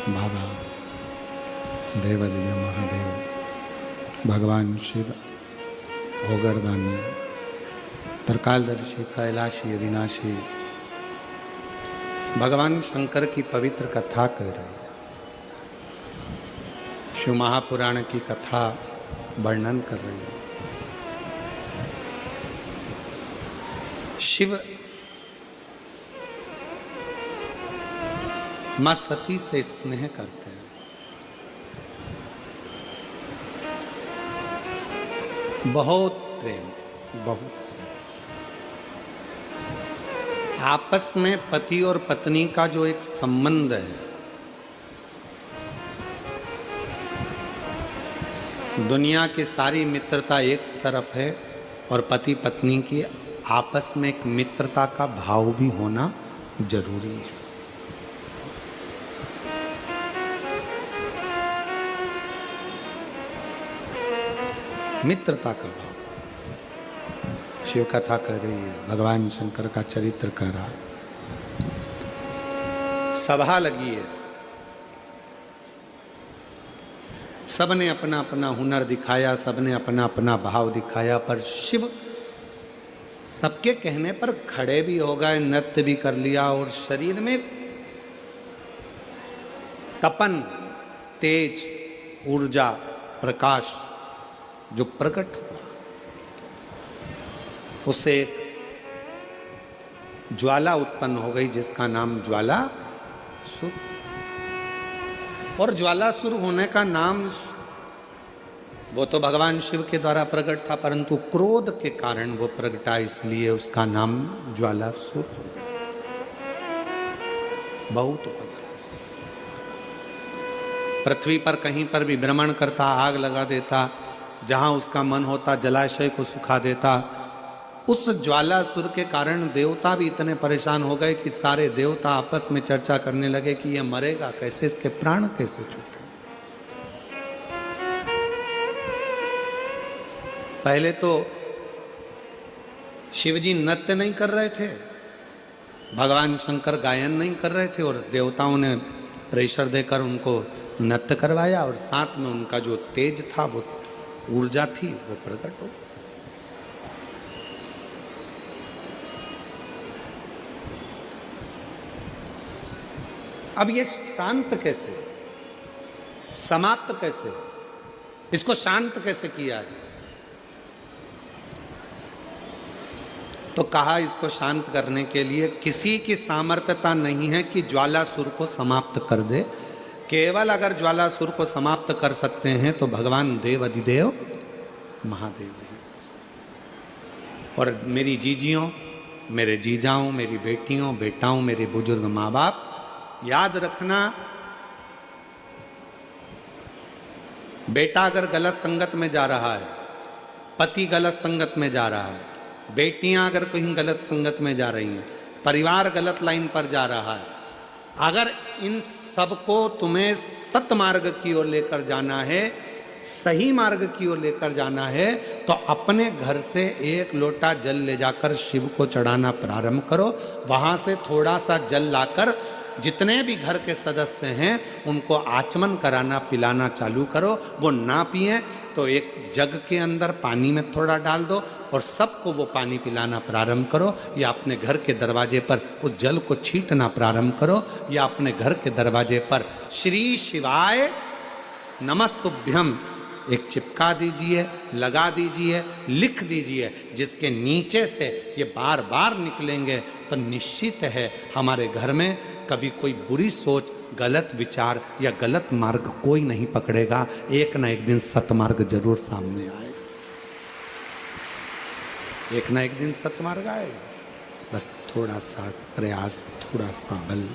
बाबा देवादिदेव महादेव, भगवान शिव, ओगरदानी, त्रिकालदर्शी, कैलाशी, अविनाशी, भगवान शंकर की पवित्र कथा कह रही है। शिव महापुराण की कथा वर्णन कर रही है। शिव मां सती से स्नेह करते हैं। बहुत प्रेम, बहुत प्रेम। आपस में पति और पत्नी का जो एक संबंध है, दुनिया की सारी मित्रता एक तरफ है और पति पत्नी की आपस में एक मित्रता का भाव भी होना जरूरी है। मित्रता का भाव। शिव कथा कर रही है, भगवान शंकर का चरित्र कर रहा है। सभा लगी है, सबने अपना अपना हुनर दिखाया, सबने अपना अपना भाव दिखाया, पर शिव सबके कहने पर खड़े भी हो गए, नृत्य भी कर लिया और शरीर में तपन, तेज, ऊर्जा, प्रकाश जो प्रकट हुआ, उससे एक ज्वाला उत्पन्न हो गई जिसका नाम ज्वालासुर। और ज्वालासुर होने का नाम वो तो भगवान शिव के द्वारा प्रकट था, परंतु क्रोध के कारण वो प्रगटा, इसलिए उसका नाम ज्वालासुर। बहुत उपद्रव, पृथ्वी पर कहीं पर भी भ्रमण करता, आग लगा देता, जहां उसका मन होता जलाशय को सुखा देता। उस ज्वालासुर के कारण देवता भी इतने परेशान हो गए कि सारे देवता आपस में चर्चा करने लगे कि यह मरेगा कैसे, इसके प्राण कैसे छूटे। पहले तो शिवजी नृत्य नहीं कर रहे थे, भगवान शंकर गायन नहीं कर रहे थे, और देवताओं ने प्रेशर देकर उनको नृत्य करवाया और साथ में उनका जो तेज था, वो ऊर्जा थी, वो प्रकट हो। अब ये शांत कैसे, समाप्त कैसे, इसको शांत कैसे किया जाए? तो कहा इसको शांत करने के लिए किसी की सामर्थ्यता नहीं है कि ज्वालासुर को समाप्त कर दे। केवल अगर ज्वालासुर को समाप्त कर सकते हैं तो भगवान देवादिदेव महादेव ही। और मेरी जीजियों, मेरे जीजाओं, मेरी बेटियों, बेटाओं, मेरे बुजुर्ग माँ बाप, याद रखना, बेटा अगर गलत संगत में जा रहा है, पति गलत संगत में जा रहा है, बेटियां अगर कहीं गलत संगत में जा रही हैं, परिवार गलत लाइन पर जा रहा है, अगर इन सबको तुम्हें सतमार्ग की ओर लेकर जाना है, सही मार्ग की ओर लेकर जाना है, तो अपने घर से एक लोटा जल ले जाकर शिव को चढ़ाना प्रारंभ करो। वहां से थोड़ा सा जल लाकर जितने भी घर के सदस्य हैं उनको आचमन कराना, पिलाना चालू करो। वो ना पिए तो एक जग के अंदर पानी में थोड़ा डाल दो और सबको वो पानी पिलाना प्रारंभ करो, या अपने घर के दरवाजे पर उस जल को छींटना प्रारंभ करो, या अपने घर के दरवाजे पर श्री शिवाय नमस्तुभ्यं एक चिपका दीजिए, लगा दीजिए, लिख दीजिए, जिसके नीचे से ये बार बार निकलेंगे तो निश्चित है हमारे घर में कभी कोई बुरी सोच, गलत विचार या गलत मार्ग कोई नहीं पकड़ेगा। एक ना एक दिन सतमार्ग जरूर सामने आएगा, एक ना एक दिन सतमार्ग आएगा। बस थोड़ा सा प्रयास, थोड़ा सा बल।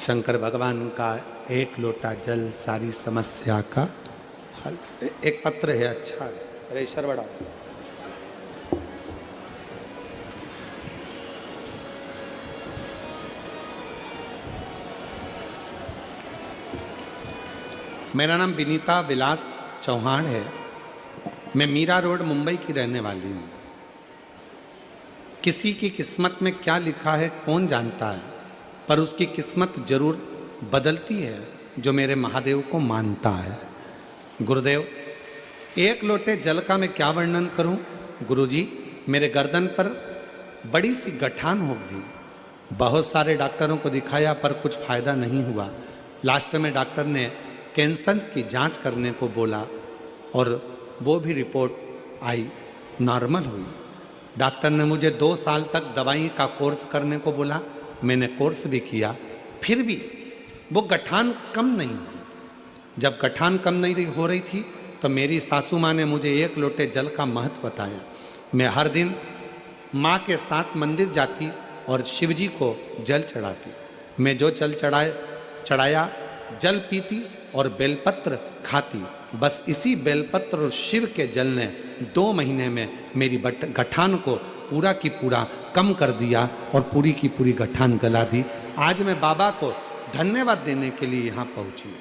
शंकर भगवान का एक लोटा जल सारी समस्या का हल। एक पत्र है, अच्छा है, प्रेशर बढ़ा। मेरा नाम विनीता विलास चौहान है। मैं मीरा रोड मुंबई की रहने वाली हूँ। किसी की किस्मत में क्या लिखा है कौन जानता है, पर उसकी किस्मत जरूर बदलती है जो मेरे महादेव को मानता है। गुरुदेव, एक लोटे जल का मैं क्या वर्णन करूं? गुरुजी, मेरे गर्दन पर बड़ी सी गठान हो गई। बहुत सारे डॉक्टरों को दिखाया पर कुछ फायदा नहीं हुआ। लास्ट में डॉक्टर ने कैंसर की जांच करने को बोला और वो भी रिपोर्ट आई, नॉर्मल हुई। डॉक्टर ने मुझे 2 साल तक दवाई का कोर्स करने को बोला। मैंने कोर्स भी किया, फिर भी वो गठान कम नहीं हुई। जब गठान कम नहीं हो रही थी तो मेरी सासू माँ ने मुझे 1 लोटे जल का महत्व बताया। मैं हर दिन माँ के साथ मंदिर जाती और शिव जी को जल चढ़ाती। मैं जो जल चढ़ाया जल पीती और बेलपत्र खाती। बस इसी बेलपत्र और शिव के जल ने 2 महीने में मेरी गठान को पूरा की पूरा कम कर दिया और पूरी की पूरी गठान गला दी। आज मैं बाबा को धन्यवाद देने के लिए यहाँ पहुंची।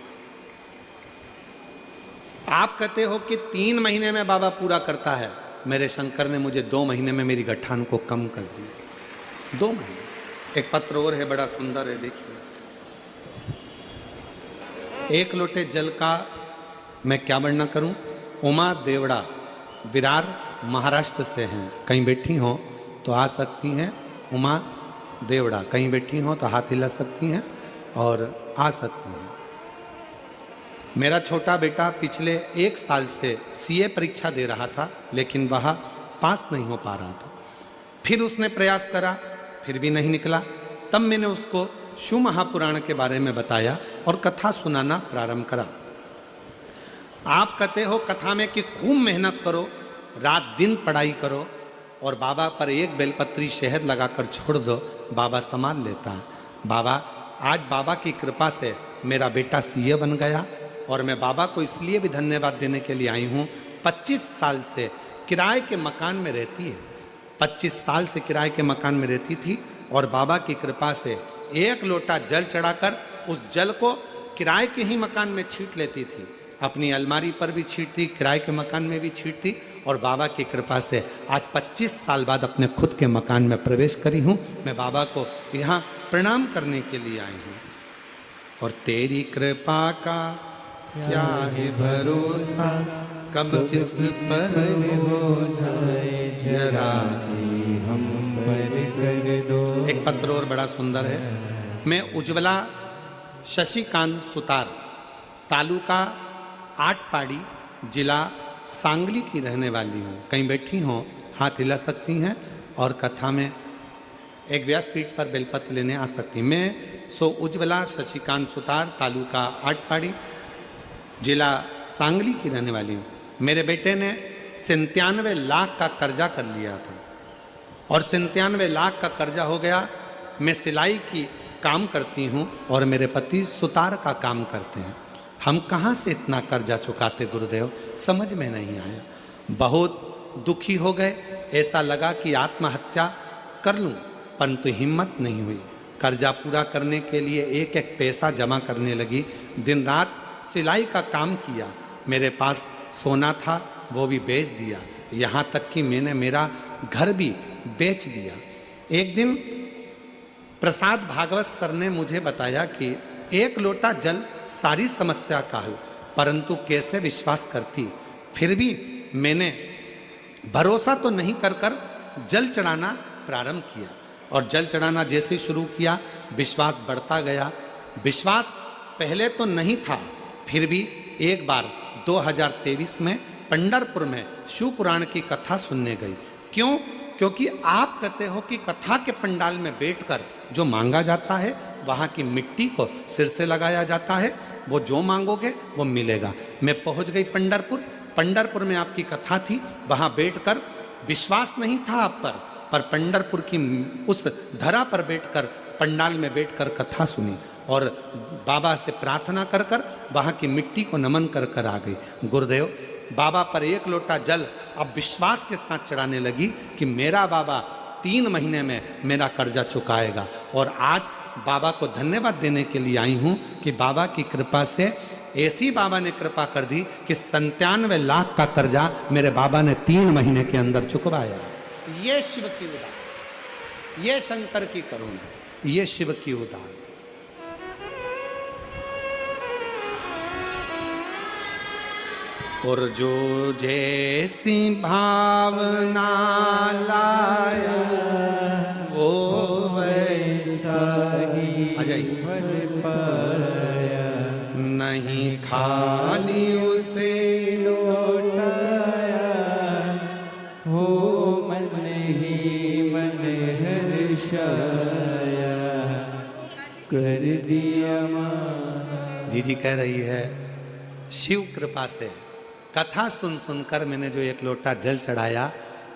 आप कहते हो कि 3 महीने में बाबा पूरा करता है, मेरे शंकर ने मुझे 2 महीने में मेरी गठान को कम कर दिया। 2 महीने। एक पत्र और है, बड़ा सुंदर है, देखिए। 1 लोटे जल का मैं क्या वर्णन करूं? उमा देवड़ा विरार महाराष्ट्र से हैं। कहीं बैठी हो तो आ सकती हैं। उमा देवड़ा कहीं बैठी हो तो हाथ हिला सकती हैं और आ सकती हैं। मेरा छोटा बेटा पिछले 1 साल से सीए परीक्षा दे रहा था, लेकिन वह पास नहीं हो पा रहा था। फिर उसने प्रयास करा, फिर भी नहीं निकला। तब मैंने उसको शिव महापुराण के बारे में बताया और कथा सुनाना प्रारंभ करा। आप कहते हो कथा में कि खूब मेहनत करो, रात दिन पढ़ाई करो और बाबा पर 1 बेलपत्री शहद लगाकर छोड़ दो, बाबा संभाल लेता है। बाबा, आज बाबा की कृपा से मेरा बेटा सीए बन गया और मैं बाबा को इसलिए भी धन्यवाद देने के लिए आई हूँ। 25 साल से किराए के मकान में रहती है। 25 साल से किराए के मकान में रहती थी और बाबा की कृपा से 1 लोटा जल चढ़ाकर उस जल को किराए के ही मकान में छींट लेती थी। अपनी अलमारी पर भी छींटती, किराए के मकान में भी छींटती और बाबा की कृपा से आज 25 साल बाद अपने खुद के मकान में प्रवेश करी हूँ। मैं बाबा को यहाँ प्रणाम करने के लिए आई हूँ। और तेरी कृपा का क्या है भरोसा, कब किस पर हो जाए जरा सी हम पर कर दो। एक पत्र और बड़ा सुंदर है। मैं उज्ज्वला शशिकांत सुतार, तालुका आटपाड़ी, जिला सांगली की रहने वाली हूँ। कहीं बैठी हो हाथ हिला सकती हैं और कथा में एक व्यासपीठ पर बेलपत्र लेने आ सकती। मैं उज्ज्वला शशिकांत सुतार, तालुका आटपाड़ी, जिला सांगली की रहने वाली हूँ। मेरे बेटे ने 97 लाख का कर्जा कर लिया था और 97 लाख का कर्जा हो गया। मैं सिलाई की काम करती हूँ और मेरे पति सुतार का काम करते हैं। हम कहाँ से इतना कर्जा चुकाते गुरुदेव, समझ में नहीं आया। बहुत दुखी हो गए, ऐसा लगा कि आत्महत्या कर लूँ, परंतु हिम्मत नहीं हुई। कर्जा पूरा करने के लिए 1-1 पैसा जमा करने लगी। दिन रात सिलाई का काम किया। मेरे पास सोना था वो भी बेच दिया, यहाँ तक कि मैंने मेरा घर भी बेच दिया। एक दिन प्रसाद भागवत सर ने मुझे बताया कि 1 लोटा जल सारी समस्या का हल, परंतु कैसे विश्वास करती। फिर भी मैंने भरोसा तो नहीं कर जल चढ़ाना प्रारंभ किया और जल चढ़ाना जैसे शुरू किया विश्वास बढ़ता गया। विश्वास पहले तो नहीं था, फिर भी एक बार 2023 में पंढरपुर में शिव पुराण की कथा सुनने गई। क्यों? क्योंकि आप कहते हो कि कथा के पंडाल में बैठकर जो मांगा जाता है वहाँ की मिट्टी को सिर से लगाया जाता है, वो जो मांगोगे वो मिलेगा। मैं पहुँच गई पंढरपुर। पंढरपुर में आपकी कथा थी, वहाँ बैठकर विश्वास नहीं था आप पर पंढरपुर की उस धरा पर बैठकर पंडाल में बैठकर कथा सुनी और बाबा से प्रार्थना कर वहाँ की मिट्टी को नमन कर आ गई। गुरुदेव, बाबा पर 1 लोटा जल अब विश्वास के साथ चढ़ाने लगी कि मेरा बाबा 3 महीने में मेरा कर्जा चुकाएगा। और आज बाबा को धन्यवाद देने के लिए आई हूँ कि बाबा की कृपा से ऐसी बाबा ने कृपा कर दी कि 97 लाख का कर्जा मेरे बाबा ने 3 महीने के अंदर चुकवाया। ये शिव की विदा, ये शंकर की करुणा। ये शिव की उदाहरण। और जो जैसी भावना लाया वो वैसा ही फल पाया, नहीं खाली उसे लौटाया, वो मन ही मन हर्षाया, कर दिया माना। जी कह रही है शिव कृपा से कथा सुन सुनकर मैंने जो एक लोटा जल चढ़ाया,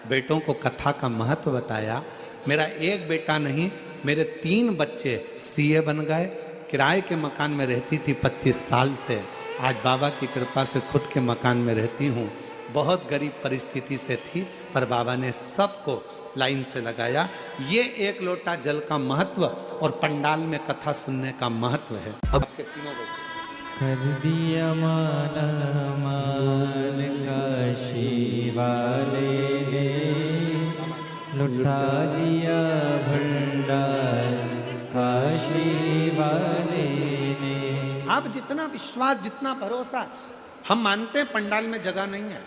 बेटों को कथा का महत्व बताया। मेरा एक बेटा नहीं, मेरे 3 बच्चे सीए बन गए। किराए के मकान में रहती थी 25 साल से, आज बाबा की कृपा से खुद के मकान में रहती हूँ। बहुत गरीब परिस्थिति से थी, पर बाबा ने सबको लाइन से लगाया। ये एक लोटा जल का महत्व और पंडाल में कथा सुनने का महत्व है। आपके तीनों बेटे कर दिया माना मान काशी वाले ने, लुटा दिया भंडार काशी वाले ने। आप जितना विश्वास, जितना भरोसा, हम मानते हैं पंडाल में जगह नहीं है,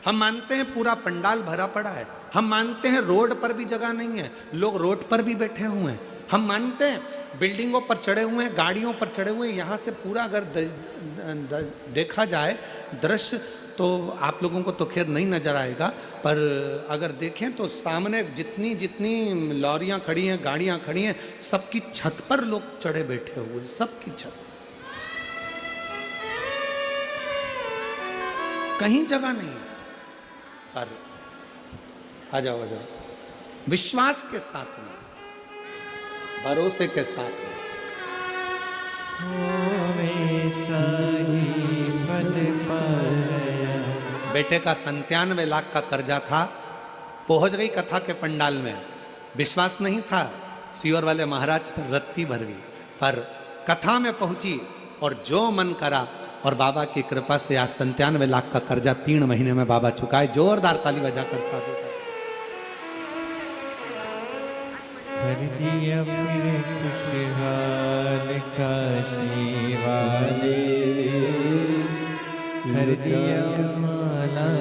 हम मानते हैं पूरा पंडाल भरा पड़ा है, हम मानते हैं रोड पर भी जगह नहीं है, लोग रोड पर भी बैठे हुए हैं, हम मानते हैं बिल्डिंगों पर चढ़े हुए हैं, गाड़ियों पर चढ़े हुए हैं। यहाँ से पूरा अगर देखा जाए दृश्य तो आप लोगों को तो खैर नहीं नजर आएगा, पर अगर देखें तो सामने जितनी जितनी लॉरियाँ खड़ी हैं, गाड़ियाँ खड़ी हैं, सबकी छत पर लोग चढ़े बैठे हुए हैं, सबकी छत, कहीं जगह नहीं है। पर आ जाओ आ जाओ, विश्वास के साथ में, भरोसे के साथ में। बेटे का 97 लाख का कर्जा था, पहुंच गई कथा के पंडाल में, विश्वास नहीं था, सियोर वाले महाराज पर रत्ती भर गई, पर कथा में पहुंची और जो मन करा, और बाबा की कृपा से आज 97 लाख का कर्जा 3 महीने में बाबा चुकाए। जोरदार ताली बजाकर साधु कर दिया फिर खुशहाल काशी वाले, कर दिया माला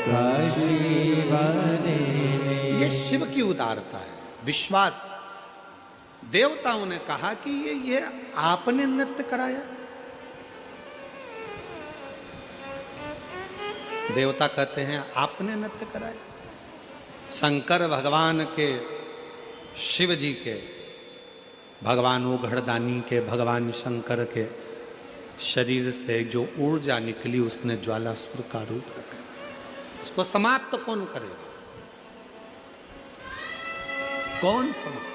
काशी वाले। ये शिव की उदारता है, विश्वास। देवताओं ने कहा कि ये आपने नृत्य कराया। देवता कहते हैं आपने नृत्य कराया। शंकर भगवान के, शिव जी के, भगवान ओघड़दानी के, भगवान शंकर के शरीर से जो ऊर्जा निकली उसने ज्वालासुर का रूप रखा। उसको समाप्त कौन करेगा? कौन समाप्त?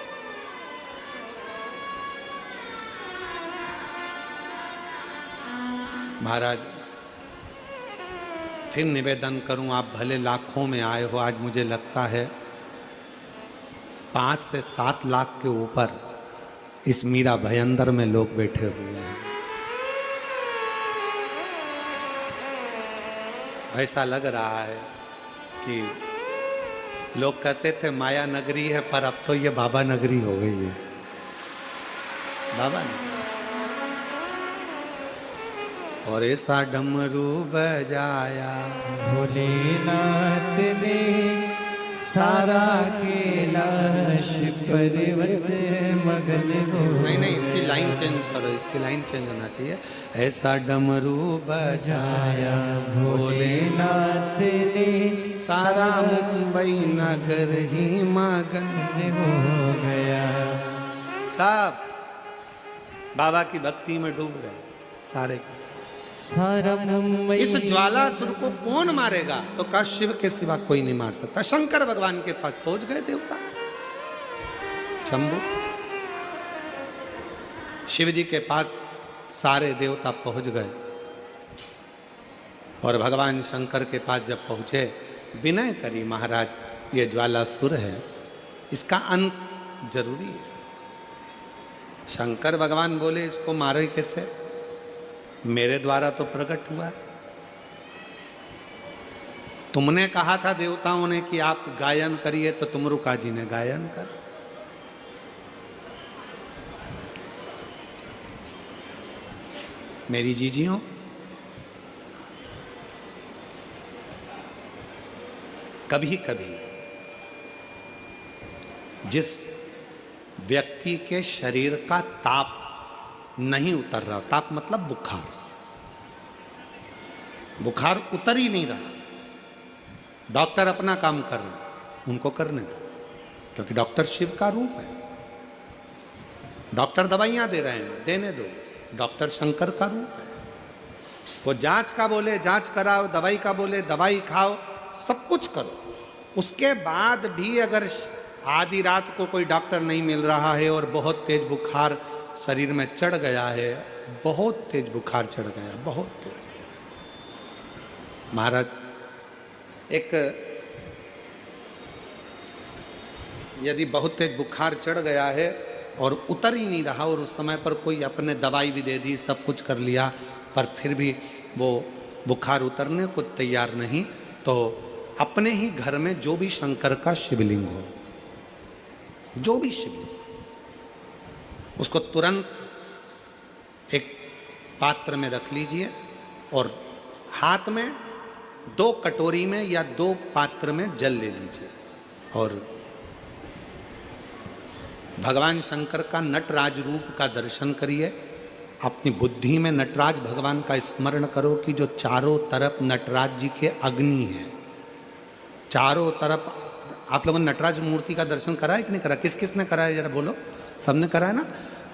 महाराज फिर निवेदन करूं, आप भले लाखों में आए हो, आज मुझे लगता है 5 से 7 लाख के ऊपर इस मीरा भयंदर में लोग बैठे हुए हैं। ऐसा लग रहा है कि लोग कहते थे माया नगरी है, पर अब तो ये बाबा नगरी हो गई है। बाबा नगरी। और ऐसा डमरू बजाया भोलेनाथ ने, सारा कैलाश पर्वत मगन हो। नहीं, इसकी लाइन चेंज करो, इसकी लाइन चेंज होना चाहिए। ऐसा डमरू बजाया भोलेनाथ ने, सारा मुंबई नगर ही मगन हो गया। सब बाबा की भक्ति में डूब गए सारे के सारे। सारा मुंबई। इस ज्वालासुर को कौन मारेगा? तो कहा शिव के सिवा कोई नहीं मार सकता। शंकर भगवान के पास पहुंच गए देवता, शंभु शिव जी के पास सारे देवता पहुंच गए। और भगवान शंकर के पास जब पहुंचे, विनय करी, महाराज ये ज्वालासुर है, इसका अंत जरूरी है। शंकर भगवान बोले इसको मारे कैसे? मेरे द्वारा तो प्रकट हुआ है। तुमने कहा था देवताओं ने कि आप गायन करिए, तो तुमरुका जी ने गायन कर। मेरी जीजियों, कभी कभी जिस व्यक्ति के शरीर का ताप नहीं उतर रहा, ताप मतलब बुखार, बुखार उतर ही नहीं रहा, डॉक्टर अपना काम कर रहे हैं, उनको करने दो, क्योंकि डॉक्टर शिव का रूप है। डॉक्टर दवाइयां दे रहे हैं, देने दो, डॉक्टर शंकर का रूप है। वो जांच का बोले जांच कराओ, दवाई का बोले दवाई खाओ, सब कुछ करो। उसके बाद भी अगर आधी रात को कोई डॉक्टर नहीं मिल रहा है और बहुत तेज बुखार शरीर में चढ़ गया है, बहुत तेज बुखार चढ़ गया, बहुत तेज। महाराज, एक यदि बहुत तेज बुखार चढ़ गया है और उतर ही नहीं रहा, और उस समय पर कोई अपने दवाई भी दे दी, सब कुछ कर लिया, पर फिर भी वो बुखार उतरने को तैयार नहीं, तो अपने ही घर में जो भी शंकर का शिवलिंग हो, जो भी शिवलिंग, उसको तुरंत एक पात्र में रख लीजिए और हाथ में 2 कटोरी में या 2 पात्र में जल ले लीजिए और भगवान शंकर का नटराज रूप का दर्शन करिए। अपनी बुद्धि में नटराज भगवान का स्मरण करो कि जो चारों तरफ नटराज जी के अग्नि है, चारों तरफ। आप लोगों ने नटराज मूर्ति का दर्शन करा है कि नहीं करा? किस किस ने करा है जरा बोलो? सबने करा है ना?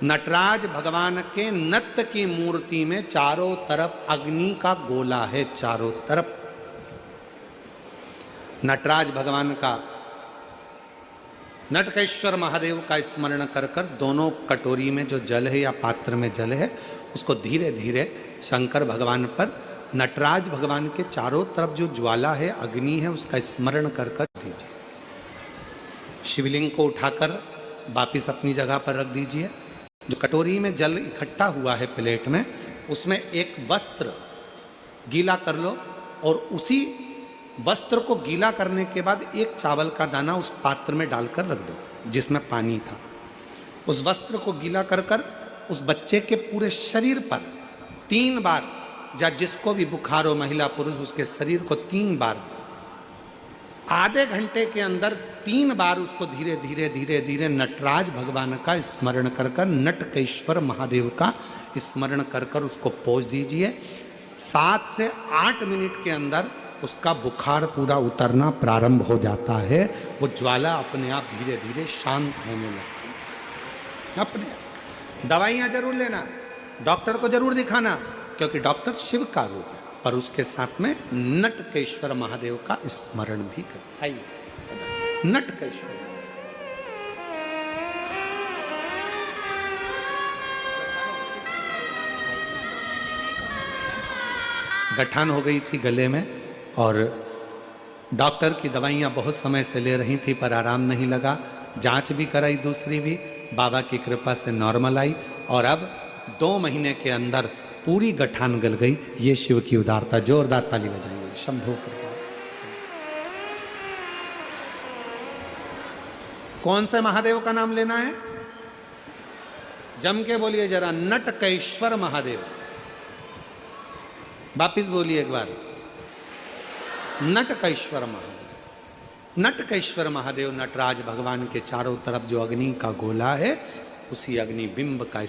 नटराज भगवान के नत्य की मूर्ति में चारों तरफ अग्नि का गोला है, चारों तरफ। नटराज भगवान का, नटकेश्वर महादेव का स्मरण कर कर दोनों कटोरी में जो जल है या पात्र में जल है, उसको धीरे धीरे शंकर भगवान पर, नटराज भगवान के चारों तरफ जो ज्वाला है, अग्नि है, उसका स्मरण कर कर दीजिए। शिवलिंग को उठाकर वापिस अपनी जगह पर रख दीजिए। जो कटोरी में जल इकट्ठा हुआ है प्लेट में, उसमें एक वस्त्र गीला कर लो और उसी वस्त्र को गीला करने के बाद एक चावल का दाना उस पात्र में डालकर रख दो जिसमें पानी था। उस वस्त्र को गीला कर कर उस बच्चे के पूरे शरीर पर 3 बार, या जिसको भी बुखार हो, महिला पुरुष, उसके शरीर को 3 बार, आधे घंटे के अंदर 3 बार उसको धीरे धीरे धीरे धीरे नटराज भगवान का स्मरण कर कर, नटकेश्वर महादेव का स्मरण कर कर उसको पोंछ दीजिए। 7 से 8 मिनट के अंदर उसका बुखार पूरा उतरना प्रारंभ हो जाता है। वो ज्वाला अपने आप धीरे धीरे शांत होने लगती है। अपने दवाइयाँ जरूर लेना, डॉक्टर को जरूर दिखाना, क्योंकि डॉक्टर शिव का रूप है, पर उसके साथ में नटकेश्वर महादेव का स्मरण भी कर। आइए, नटकेश्वर। गठान हो गई थी गले में और डॉक्टर की दवाइयाँ बहुत समय से ले रही थी, पर आराम नहीं लगा। जांच भी कराई, दूसरी भी, बाबा की कृपा से नॉर्मल आई और अब 2 महीने के अंदर पूरी गठान गल गई। ये शिव की उदारता। जोरदार ताली बजाइए। शंभो कृपा। कौन से महादेव का नाम लेना है? जम के बोलिए जरा, नटकेश्वर महादेव। वापिस बोलिए एक बार, नटकेश्वर महादेव। नटकेश्वर महादेव नटराज भगवान के चारों तरफ जो अग्नि का गोला है, उसी अग्नि बिंब का